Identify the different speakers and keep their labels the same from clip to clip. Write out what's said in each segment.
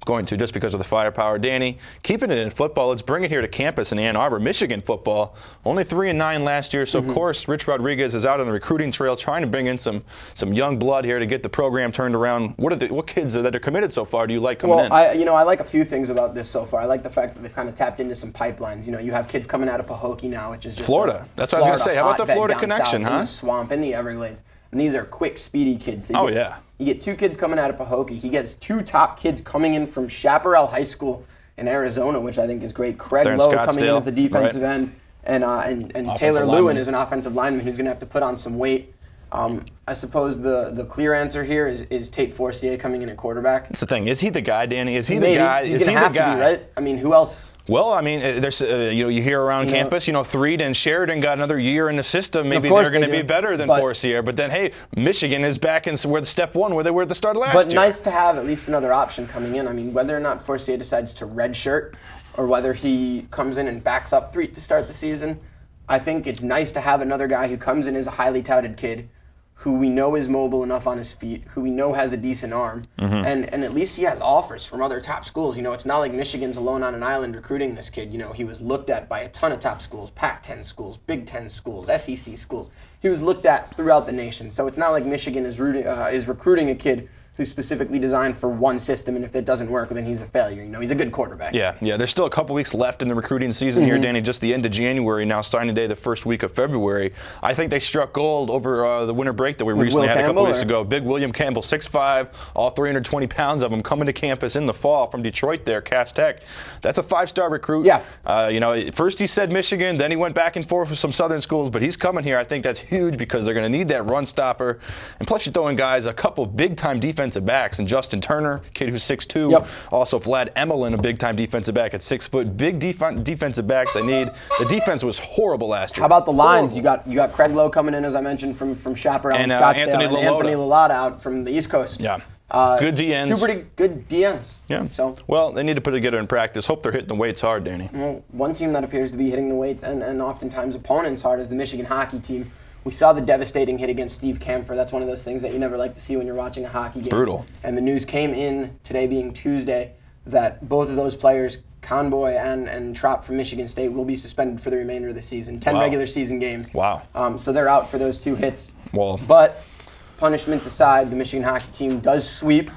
Speaker 1: going to, just because of the firepower. Danny, keeping it in football, let's bring it here to campus in Ann Arbor. Michigan football, only 3-9 last year, so of course Rich Rodriguez is out on the recruiting trail trying to bring in some young blood here to get the program turned around. What kids that are committed so far do you like coming in?
Speaker 2: Well, I like a few things about this so far. I like the fact that they've kind of tapped into some pipelines. You have kids coming out of Pahokee now, which is just
Speaker 1: Florida. That's what I was going to say. How about the Florida connection, huh?
Speaker 2: In the swamp, in the Everglades. And these are quick, speedy kids. So you get 2 kids coming out of Pahokee. He gets 2 top kids coming in from Chaparral High School in Arizona, which I think is great. Craig Lowe coming in as a defensive end, and Taylor Lewin is an offensive lineman who's going to have to put on some weight. I suppose the clear answer here is Tate Forcier coming in at quarterback.
Speaker 1: That's the thing. Is he the guy, Danny? Is he the guy?
Speaker 2: He's going to have to be, right? I mean, who else?
Speaker 1: Well, I mean, there's you hear around campus, Threed and Sheridan got another year in the system. Maybe they're going to be better than Forcier. But then, hey, Michigan is back in step 1 where they were at the start of last year.
Speaker 2: But nice to have at least another option coming in. I mean, whether or not Forcier decides to redshirt or whether he comes in and backs up Threed to start the season, I think it's nice to have another guy who comes in as a highly touted kid, who we know is mobile enough on his feet, who we know has a decent arm, and at least he has offers from other top schools. It's not like Michigan's alone on an island recruiting this kid. He was looked at by a ton of top schools, Pac-10 schools, Big Ten schools, SEC schools. He was looked at throughout the nation. So it's not like Michigan is recruiting a kid who's specifically designed for one system, and if it doesn't work, then he's a failure. He's a good quarterback.
Speaker 1: Yeah. There's still a couple weeks left in the recruiting season here, Danny. Just the end of January, now signing day, the first week of February. I think they struck gold over the winter break that we recently had a couple weeks ago. Big William Campbell, 6'5", all 320 pounds of him, coming to campus in the fall from Detroit there, Cass Tech. That's a 5-star recruit.
Speaker 2: Yeah.
Speaker 1: First he said Michigan, then he went back and forth with some southern schools, but he's coming here. I think that's huge because they're going to need that run stopper. And plus you throw in guys, a couple big-time defensive backs, and Justin Turner, kid who's 6'2".
Speaker 2: Yep.
Speaker 1: Also Vlad Emelin, a big-time defensive back at 6 foot. Big defensive backs they need. The defense was horrible last year.
Speaker 2: How about the lines? You got Craig Lowe coming in, as I mentioned, from Chaparral and Scottsdale,
Speaker 1: Anthony
Speaker 2: Lallotta out from the East Coast.
Speaker 1: Yeah. Good DNs.
Speaker 2: 2 pretty good DNs.
Speaker 1: Yeah.
Speaker 2: So,
Speaker 1: well, they need to put it together in practice. Hope they're hitting the weights hard, Danny.
Speaker 2: Well, one team that appears to be hitting the weights and oftentimes opponents hard is the Michigan hockey team. We saw the devastating hit against Steve Kamfer. That's one of those things that you never like to see when you're watching a hockey game.
Speaker 1: Brutal.
Speaker 2: And the news came in today, being Tuesday, that both of those players, Conboy and Trop from Michigan State, will be suspended for the remainder of the season. 10 regular season games.
Speaker 1: Wow.
Speaker 2: So they're out for those 2 hits.
Speaker 1: Well,
Speaker 2: but punishments aside, the Michigan hockey team does sweep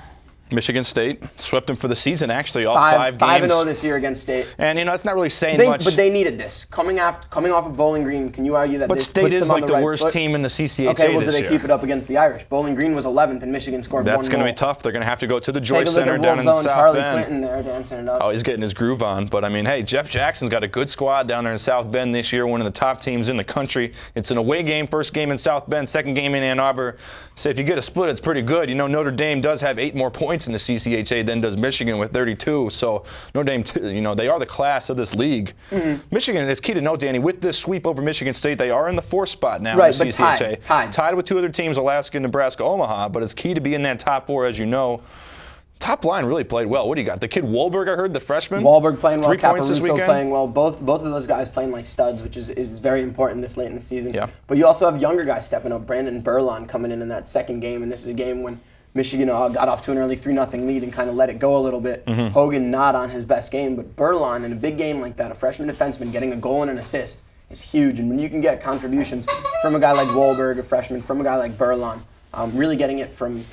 Speaker 1: Michigan State swept them for the season, actually, all 5 games.
Speaker 2: 5-0 this year against State.
Speaker 1: And, it's not really saying much.
Speaker 2: But they needed this. Coming off of Bowling Green, can you argue that this
Speaker 1: State
Speaker 2: puts
Speaker 1: is
Speaker 2: them on
Speaker 1: like
Speaker 2: the
Speaker 1: the
Speaker 2: right
Speaker 1: worst
Speaker 2: foot?
Speaker 1: team in the CCHA
Speaker 2: Okay, well,
Speaker 1: this
Speaker 2: do they
Speaker 1: year.
Speaker 2: keep it up against the Irish? Bowling Green was 11th, and Michigan scored 1 goal.
Speaker 1: That's going to be tough. They're going to have to go to the Joyce
Speaker 2: Take a look
Speaker 1: Center
Speaker 2: at
Speaker 1: down in South
Speaker 2: Charlie
Speaker 1: Bend.
Speaker 2: Clinton there dancing it up.
Speaker 1: Oh, he's getting his groove on. But, hey, Jeff Jackson's got a good squad down there in South Bend this year, one of the top teams in the country. It's an away game, first game in South Bend, second game in Ann Arbor. So if you get a split, it's pretty good. Notre Dame does have 8 more points in the CCHA than does Michigan with 32. So Notre Dame, they are the class of this league. Michigan, it's key to note, Danny, with this sweep over Michigan State, they are in the 4th spot now in the CCHA. Tied with 2 other teams, Alaska, Nebraska, Omaha. But it's key to be in that top 4, as you know. Top line really played well. What do you got? The kid Wahlberg, I heard, the freshman.
Speaker 2: Wahlberg playing well.
Speaker 1: 3 points this weekend.
Speaker 2: Playing well. Both of those guys playing like studs, which is very important this late in the season.
Speaker 1: Yeah. But
Speaker 2: you also have younger guys stepping up. Brandon Burlon coming in that second game, and this is a game when Michigan got off to an early 3-0 lead and kind of let it go a little bit. Hogan not on his best game, but Burlon in a big game like that, a freshman defenseman getting a goal and an assist is huge. And when you can get contributions from a guy like Wahlberg, a freshman, from a guy like Burlon, really getting it from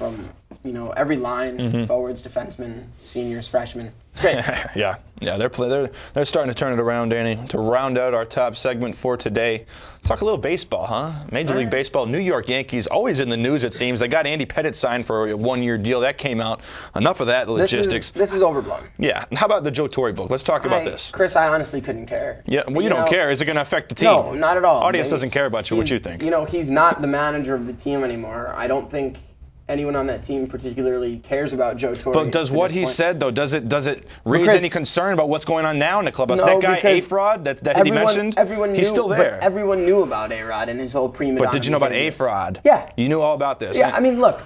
Speaker 2: every line, forwards, defensemen, seniors, freshmen. It's great.
Speaker 1: Yeah, they're starting to turn it around, Danny. To round out our top segment for today, let's talk a little baseball, huh? Major League Baseball, New York Yankees, always in the news, it seems. They got Andy Pettitte signed for a 1-year deal. That came out. Enough of that logistics.
Speaker 2: This is overblown.
Speaker 1: Yeah. How about the Joe Torre book? Let's talk about this.
Speaker 2: Chris, I honestly couldn't care.
Speaker 1: Yeah, well, you don't care. Is it going to affect the team?
Speaker 2: No, not at all.
Speaker 1: Audience doesn't care about you. What you think?
Speaker 2: He's not the manager of the team anymore. I don't think anyone on that team particularly cares about Joe Torre.
Speaker 1: But does what he said, though, does it raise any concern about what's going on now in the clubhouse? No, that guy A-Fraud that he mentioned, he's still there.
Speaker 2: But everyone knew about A-Rod and his whole prima donna.
Speaker 1: But did you know about A-Fraud?
Speaker 2: Yeah.
Speaker 1: You knew all about this.
Speaker 2: Yeah, I mean, look,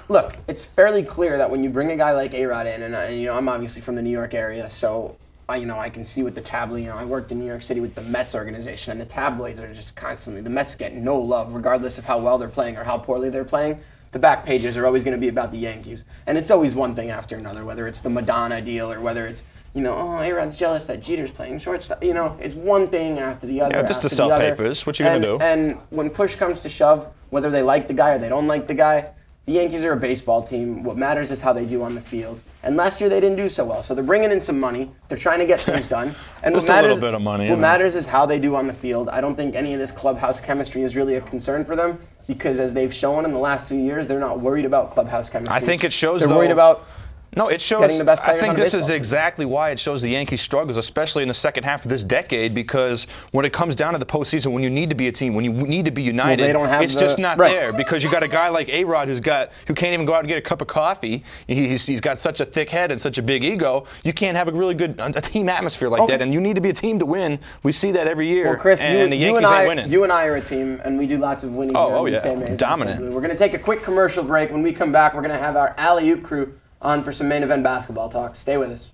Speaker 2: it's fairly clear that when you bring a guy like A-Rod in, and I'm obviously from the New York area, so I can see with the tabloid. I worked in New York City with the Mets organization, and the tabloids are just constantly, the Mets get no love, regardless of how well they're playing or how poorly they're playing. the back pages are always going to be about the Yankees. And it's always one thing after another, whether it's the Madonna deal or whether it's, oh, A-Rod's jealous that Jeter's playing shortstop. It's one thing after the other.
Speaker 1: Yeah, just to sell papers. What you going to do?
Speaker 2: And when push comes to shove, whether they like the guy or they don't like the guy, the Yankees are a baseball team. What matters is how they do on the field. And last year they didn't do so well. So they're bringing in some money. They're trying to get things done. And
Speaker 1: just a little bit of money.
Speaker 2: What matters is how they do on the field. I don't think any of this clubhouse chemistry is really a concern for them because as they've shown in the last few years, they're not worried about clubhouse chemistry.
Speaker 1: I think it shows,
Speaker 2: They're worried about
Speaker 1: No, it shows.
Speaker 2: getting the best players
Speaker 1: I think
Speaker 2: on a
Speaker 1: this is
Speaker 2: baseball team.
Speaker 1: exactly why it shows the Yankees' struggles, especially in the second half of this decade, because when it comes down to the postseason, when you need to be a team, when you need to be united,
Speaker 2: they don't have
Speaker 1: it's just not
Speaker 2: right.
Speaker 1: there because you got a guy like A-Rod who can't even go out and get a cup of coffee. He's got such a thick head and such a big ego. You can't have a really good a team atmosphere like that, and you need to be a team to win. We see that every year.
Speaker 2: Well, Chris,
Speaker 1: and the Yankees ain't winning.
Speaker 2: You and I are a team, and we do lots of winning.
Speaker 1: Dominant.
Speaker 2: We're going to take a quick commercial break. When we come back, we're going to have our alley-oop crew on for some main event basketball talk. Stay with us.